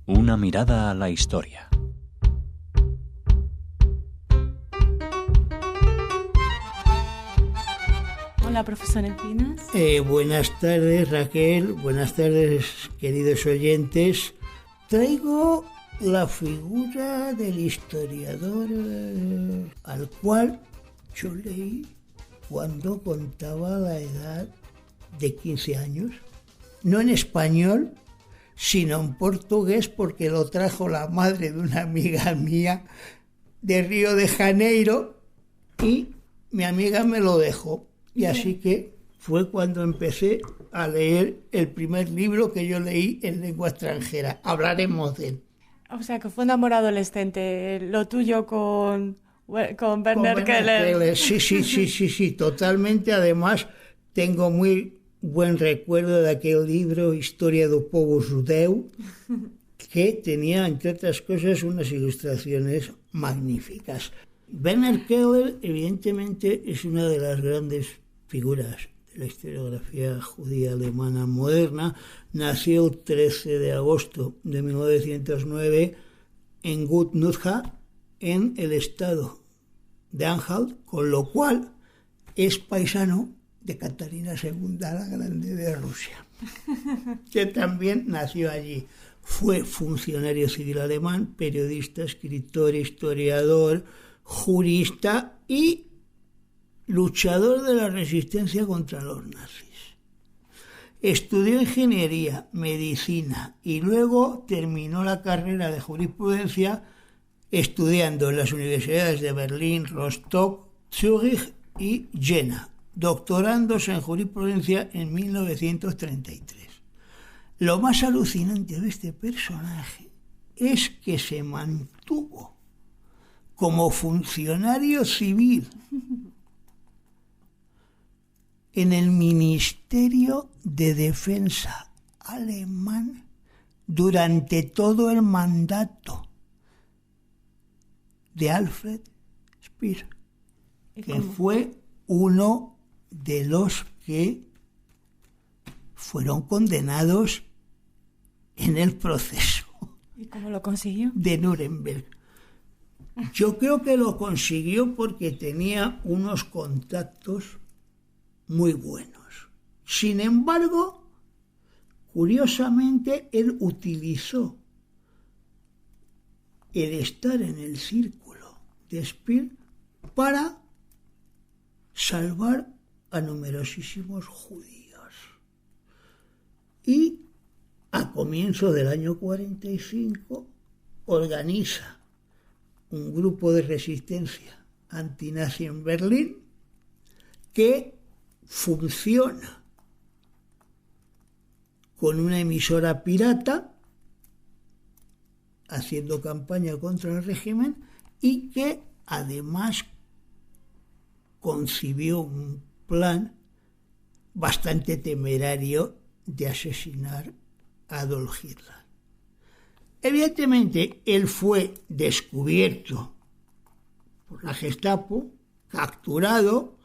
Una mirada a la historia. Hola, profesor Encinas. Buenas tardes, Raquel. Buenas tardes, queridos oyentes. Traigo la figura del historiador al cual yo leí cuando contaba la edad de 15 años. No en español, sino en portugués, porque lo trajo la madre de una amiga mía de Río de Janeiro y mi amiga me lo dejó. Y así que fue cuando empecé a leer el primer libro que yo leí en lengua extranjera. Hablaremos de él. O sea, que fue un amor adolescente, lo tuyo con Werner Keller. Sí, totalmente. Además, tengo muy buen recuerdo de aquel libro, Historia do Povo Judeu, que tenía, entre otras cosas, unas ilustraciones magníficas. Werner Keller, evidentemente, es una de las grandes figuras de la historiografía judía alemana moderna. Nació el 13 de agosto de 1909 en Gut Nutha, en el estado de Anhalt, con lo cual es paisano de Catarina II, la Grande de Rusia, que también nació allí. Fue funcionario civil alemán, periodista, escritor, historiador, jurista y luchador de la resistencia contra los nazis. Estudió ingeniería, medicina y luego terminó la carrera de jurisprudencia estudiando en las universidades de Berlín, Rostock, Zúrich y Jena, doctorándose en jurisprudencia en 1933. Lo más alucinante de este personaje es que se mantuvo como funcionario civil en el Ministerio de Defensa alemán durante todo el mandato de Alfred Speer, que fue uno de los que fueron condenados en el proceso. ¿Y cómo lo consiguió? De Nuremberg. Yo creo que lo consiguió porque tenía unos contactos muy buenos. Sin embargo, curiosamente, él utilizó el estar en el círculo de Speer para salvar a numerosísimos judíos. Y a comienzos del año 45 organiza un grupo de resistencia antinazi en Berlín que funciona con una emisora pirata haciendo campaña contra el régimen y que además concibió un plan bastante temerario de asesinar a Adolf Hitler. Evidentemente, él fue descubierto por la Gestapo, capturado,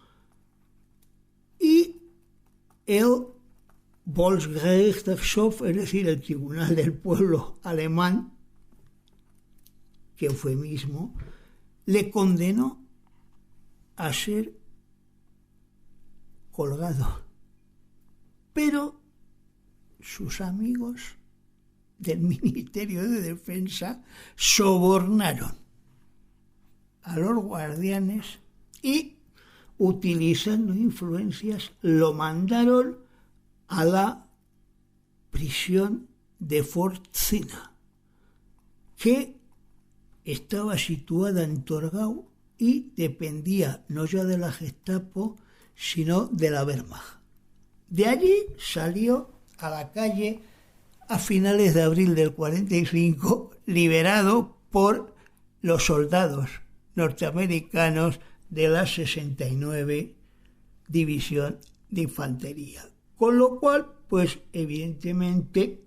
y el Volksgerichtshof, es decir, el Tribunal del Pueblo alemán, que eufemismo, le condenó a ser colgado. Pero sus amigos del Ministerio de Defensa sobornaron a los guardianes y, utilizando influencias, lo mandaron a la prisión de Fort Zinna, que estaba situada en Torgau y dependía no ya de la Gestapo, sino de la Wehrmacht. De allí salió a la calle a finales de abril del 45, liberado por los soldados norteamericanos de la 69 División de Infantería. Con lo cual, pues evidentemente,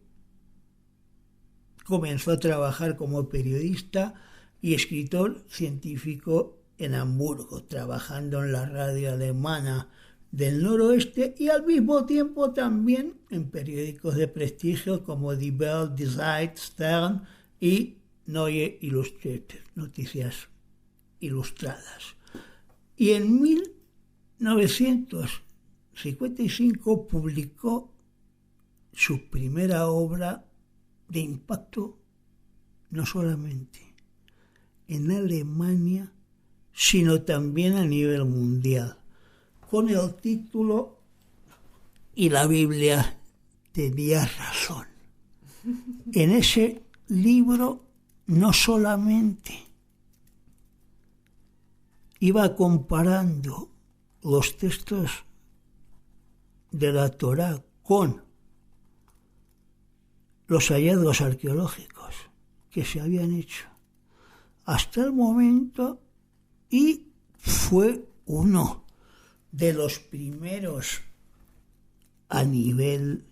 comenzó a trabajar como periodista y escritor científico en Hamburgo, trabajando en la radio alemana del noroeste y al mismo tiempo también en periódicos de prestigio como Die Welt, Die Zeit, Stern y Neue Illustrated, noticias ilustradas. Y en 1955 publicó su primera obra de impacto, no solamente en Alemania, sino también a nivel mundial, con el título "Y la Biblia tenía razón". En ese libro no solamente iba comparando los textos de la Torá con los hallazgos arqueológicos que se habían hecho hasta el momento, y fue uno de los primeros a nivel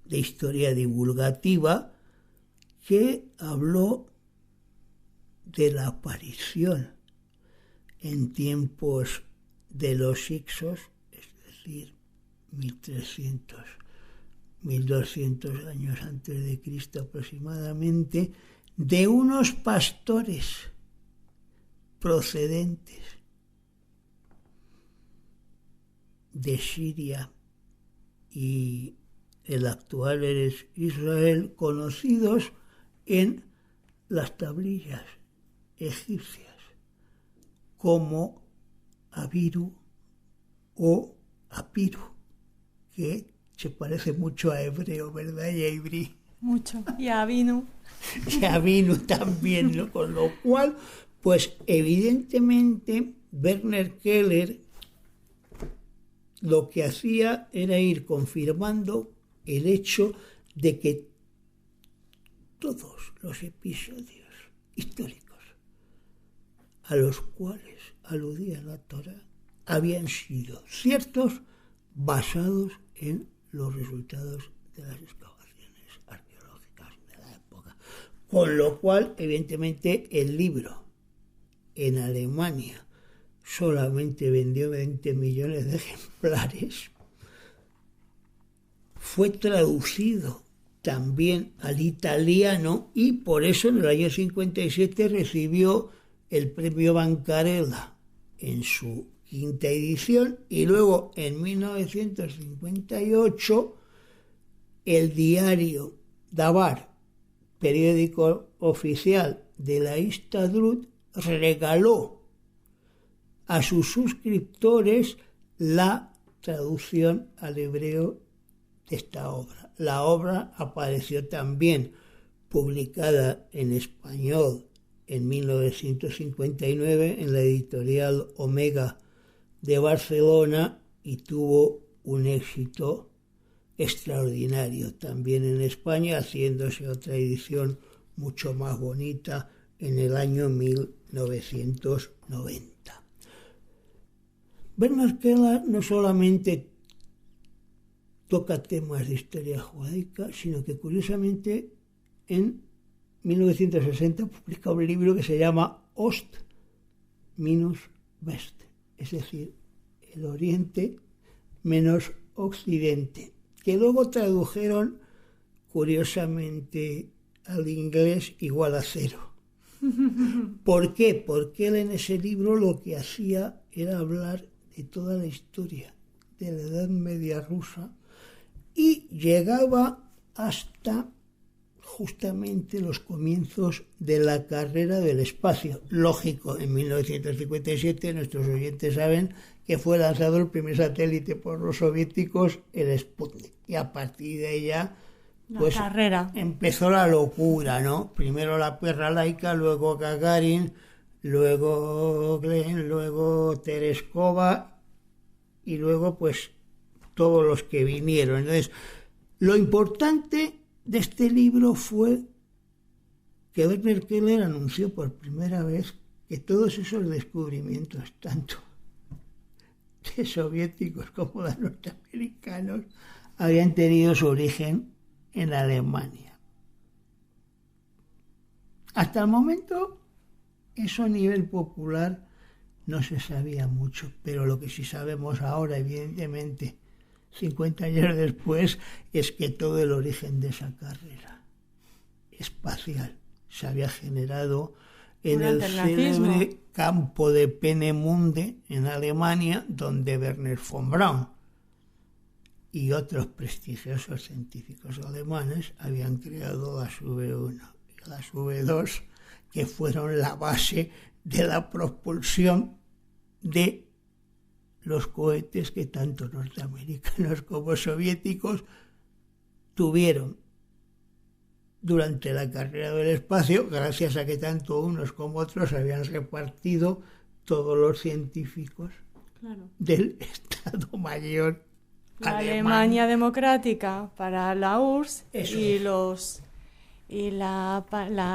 de historia divulgativa que habló de la aparición en tiempos de los Hicsos, es decir, 1300, 1200 años antes de Cristo aproximadamente, de unos pastores procedentes de Siria y el actual Israel, conocidos en las tablillas egipcias como Abiru o Apiru, que se parece mucho a hebreo, ¿verdad? Y a ibrí. Mucho. Y a Avinu. Y a Avinu también, ¿no? Con lo cual, pues evidentemente Werner Keller lo que hacía era ir confirmando el hecho de que todos los episodios históricos a los cuales aludía la Torá habían sido ciertos, basados en los resultados de las excavaciones arqueológicas de la época. Con lo cual, evidentemente, el libro en Alemania solamente vendió 20 millones de ejemplares. Fue traducido también al italiano y por eso en el año 57 recibió el premio Bancarella en su quinta edición, y luego en 1958 el diario Davar, periódico oficial de la Histadrut, regaló a sus suscriptores la traducción al hebreo de esta obra. La obra apareció también publicada en español en 1959 en la editorial Omega de Barcelona y tuvo un éxito extraordinario también en España, haciéndose otra edición mucho más bonita en el año 1990. Bernard Keller no solamente toca temas de historia judaica, sino que curiosamente en 1960 publica un libro que se llama Ost minus West, es decir, el Oriente menos Occidente, que luego tradujeron curiosamente al inglés igual a cero. ¿Por qué? Porque él en ese libro lo que hacía era hablar de toda la historia de la Edad Media rusa y llegaba hasta justamente los comienzos de la carrera del espacio. Lógico, en 1957 nuestros oyentes saben que fue lanzado el primer satélite por los soviéticos, el Sputnik, y a partir de ella pues empezó la locura, ¿no? Primero la perra laica, luego Gagarin, luego Glenn, luego Tereskova y luego pues todos los que vinieron. Entonces, lo importante de este libro fue que Werner Keller anunció por primera vez que todos esos descubrimientos, tanto de soviéticos como de norteamericanos, habían tenido su origen en Alemania. Hasta el momento, eso a nivel popular no se sabía mucho, pero lo que sí sabemos ahora, evidentemente, 50 años después, es que todo el origen de esa carrera espacial se había generado en el célebre campo de Peenemünde, en Alemania, donde Wernher von Braun y otros prestigiosos científicos alemanes habían creado las V1 y las V2, que fueron la base de la propulsión de los cohetes que tanto norteamericanos como soviéticos tuvieron durante la carrera del espacio, gracias a que tanto unos como otros habían repartido todos los científicos del Estado Mayor la alemán. Alemania democrática para la URSS y la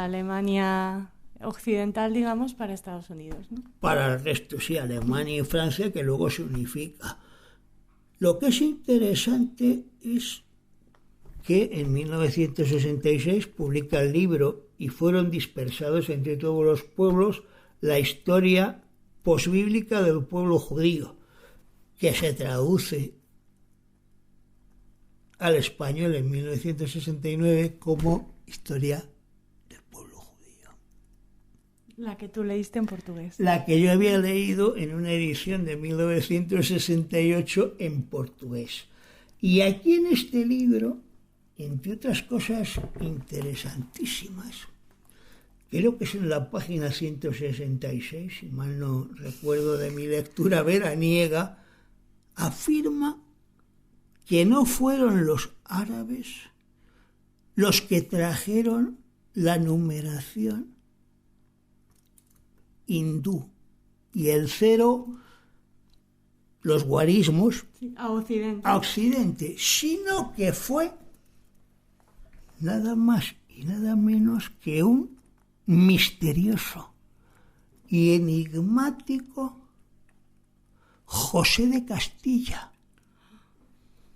Alemania occidental, digamos, para Estados Unidos, ¿no? Para el resto, sí, Alemania y Francia, que luego se unifica. Lo que es interesante es que en 1966 publica el libro Y fueron dispersados entre todos los pueblos, la historia posbíblica del pueblo judío, que se traduce al español en 1969 como Historia del pueblo judío. La que tú leíste en portugués. La que yo había leído en una edición de 1968 en portugués. Y aquí en este libro, entre otras cosas interesantísimas, creo que es en la página 166, si mal no recuerdo de mi lectura veraniega, afirma que no fueron los árabes los que trajeron la numeración hindú y el cero, los guarismos, a Occidente, sino que fue nada más y nada menos que un misterioso y enigmático José de Castilla.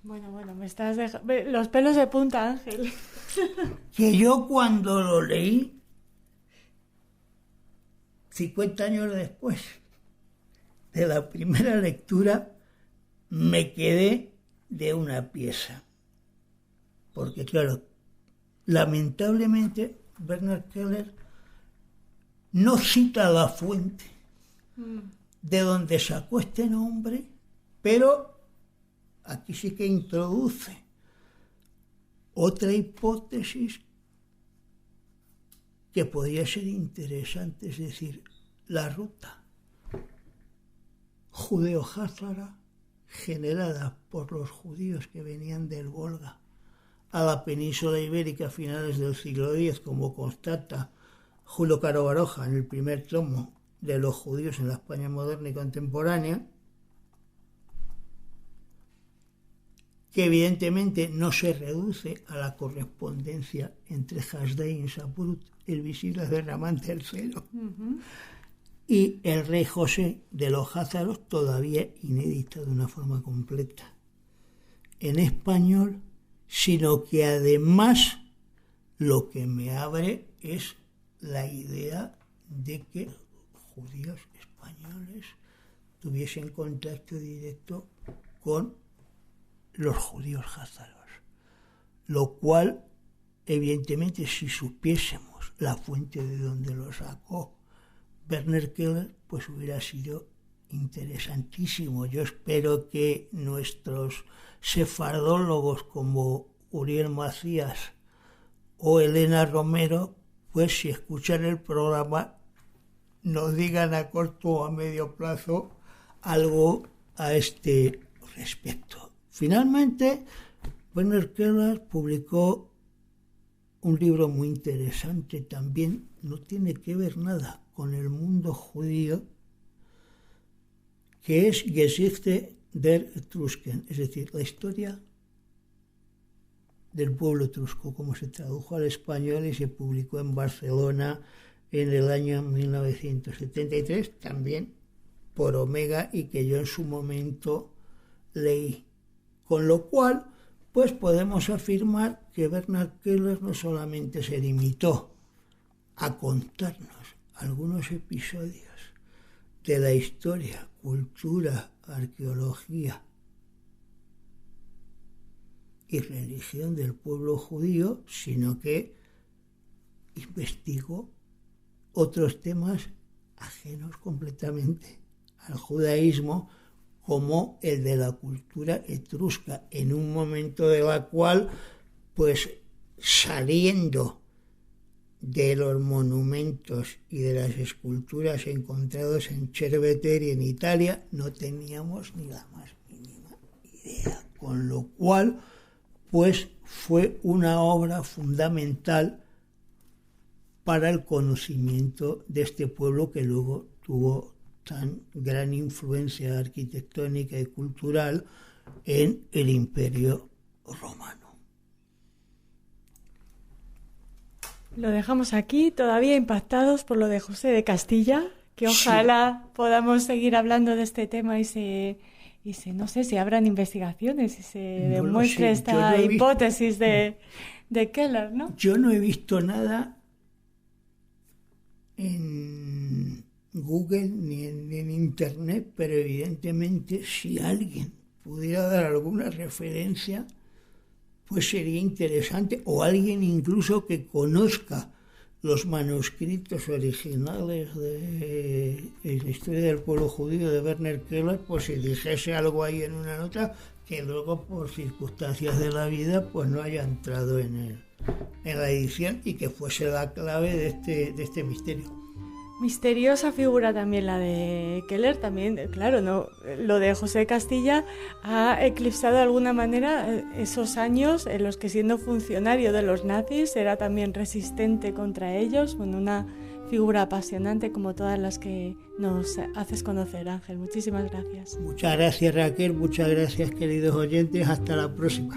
Bueno, me estás dejando los pelos de punta, Ángel. Que yo cuando lo leí, 50 años después de la primera lectura, me quedé de una pieza. Porque claro, lamentablemente, Bernhard Keller no cita la fuente de donde sacó este nombre, pero aquí sí que introduce otra hipótesis que podría ser interesante, es decir, la ruta judeo-házara generada por los judíos que venían del Volga a la península ibérica a finales del siglo X, como constata Julio Caro Baroja en el primer tomo de los judíos en la España moderna y contemporánea, que evidentemente no se reduce a la correspondencia entre Hasdai y Saprut, el visir de Ramán III, y el rey José de los házaros, todavía inédita de una forma completa en español, sino que además lo que me abre es la idea de que judíos españoles tuviesen contacto directo con los judíos házaros, lo cual, evidentemente, si supiésemos la fuente de donde lo sacó Bernhard Keller, pues hubiera sido interesantísimo. Yo espero que nuestros sefardólogos como Uriel Macías o Elena Romero, pues si escuchan el programa, nos digan a corto o a medio plazo algo a este respecto. Finalmente, Bernhard Keller publicó un libro muy interesante también, no tiene que ver nada con el mundo judío, que es Geschichte der Etrusken, es decir, la historia del pueblo etrusco, como se tradujo al español y se publicó en Barcelona en el año 1973, también por Omega, y que yo en su momento leí. Con lo cual, pues podemos afirmar que Bernhard Keller no solamente se limitó a contarnos algunos episodios de la historia, cultura, arqueología y religión del pueblo judío, sino que investigó otros temas ajenos completamente al judaísmo, como el de la cultura etrusca, en un momento de la cual, pues saliendo de los monumentos y de las esculturas encontrados en Cerveteri, en Italia, no teníamos ni la más mínima idea, con lo cual, pues fue una obra fundamental para el conocimiento de este pueblo que luego tuvo tan gran influencia arquitectónica y cultural en el Imperio Romano. Lo dejamos aquí, todavía impactados por lo de José de Castilla, que ojalá podamos seguir hablando de este tema y no sé si habrán investigaciones y se demuestre esta hipótesis de Keller, ¿no? Yo no he visto nada en Google ni en Internet, pero evidentemente si alguien pudiera dar alguna referencia, pues sería interesante, o alguien incluso que conozca los manuscritos originales de la historia del pueblo judío de Werner Keller, pues si dijese algo ahí en una nota que luego por circunstancias de la vida pues no haya entrado en la edición y que fuese la clave de este misterio. Misteriosa figura también la de Keller, también, claro, no, lo de José Castilla ha eclipsado de alguna manera esos años en los que, siendo funcionario de los nazis, era también resistente contra ellos, con una figura apasionante como todas las que nos haces conocer, Ángel. Muchísimas gracias. Muchas gracias, Raquel, muchas gracias, queridos oyentes, hasta la próxima.